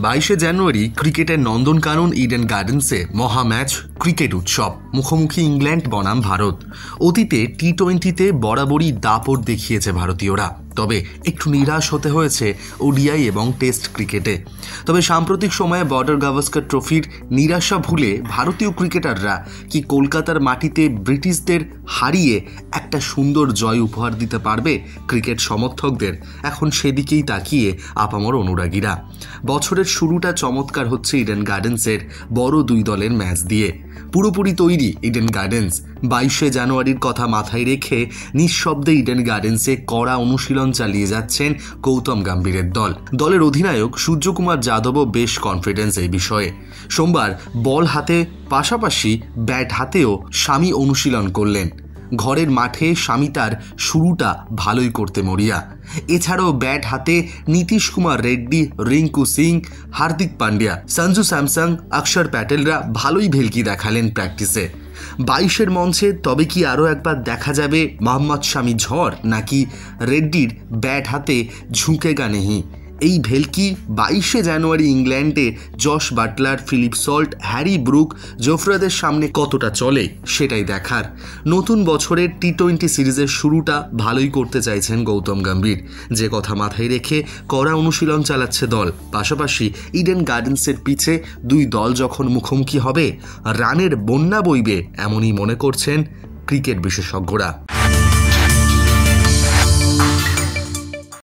22শে জানুয়ারি ক্রিকেটের নন্দনকানন ইডেন গার্ডেন্সে মহা match cricket উৎসব। মুখোমুখি ইংল্যান্ড বনাম ভারত। অতীতে টি-20তে বরাবরই দাপট দেখিয়েছে ভারতীয়রা, তবে একটু নিরাশ হতে হয়েছে ওডিআই এবং টেস্ট ক্রিকেটে। তবে সাম্প্রতিক সময়ে বর্ডার গাভাস্কর ট্রফির নিরাশা ভুলে ভারতীয় ক্রিকেটাররা কি কলকাতার মাটিতে ব্রিটিশদের হারিয়ে একটা সুন্দর জয় উপহার দিতে পারবে ক্রিকেট সমর্থকদের? এখন সেদিকেই তাকিয়ে আপামর অনুরাগীরা। বছরের শুরুটা চমৎকার হচ্ছে ইডেন গার্ডেন্সের বড় দুই দলের ম্যাচ দিয়ে। পুরোপুরি তৈরি ইডেন গার্ডেন্স। 22শে জানুয়ারির কথা মাথায় রেখে নিঃশব্দে ইডেন গার্ডেন্সে কড়া অনুশীলন চালিয়ে যাচ্ছেন গৌতম গম্ভীরের দল। দলের অধিনায়ক সূর্যকুমার যাদবও বেশ কনফিডেন্স এই বিষয়ে। সোমবার বল হাতে পাশাপাশি ব্যাট হাতেও স্বামী অনুশীলন করলেন। ঘরের মাঠে স্বামী তার শুরুটা ভালোই করতে মরিয়া। এছাড়াও ব্যাট হাতে নীতিশ কুমার রেড্ডি, রিঙ্কু সিং, হার্দিক পান্ডিয়া, সঞ্জু স্যামসং, অক্ষর প্যাটেলরা ভালোই ভেলকি দেখালেন প্র্যাকটিসে। 22শের মঞ্চে তবে কি আরও একবার দেখা যাবে মোহাম্মদ শামি ঝড়, নাকি রেড্ডির ব্যাট হাতে ঝুঁকেগা নেহি? এই ভেলকি 22শে জানুয়ারি ইংল্যান্ডে Josh Buttler, Philip Salt, Harry Brook, জোফরাদের সামনে কতটা চলে সেটাই দেখার। নতুন বছরের টি-20 সিরিজের শুরুটা ভালোই করতে চাইছেন গৌতম গম্ভীর, যে কথা মাথায় রেখে কড়া অনুশীলন চালাচ্ছে দল। পাশাপাশি ইডেন গার্ডেন্সের পিছে দুই দল যখন মুখোমুখি হবে রানের বন্যা বইবে, এমনই মনে করছেন ক্রিকেট বিশেষজ্ঞরা।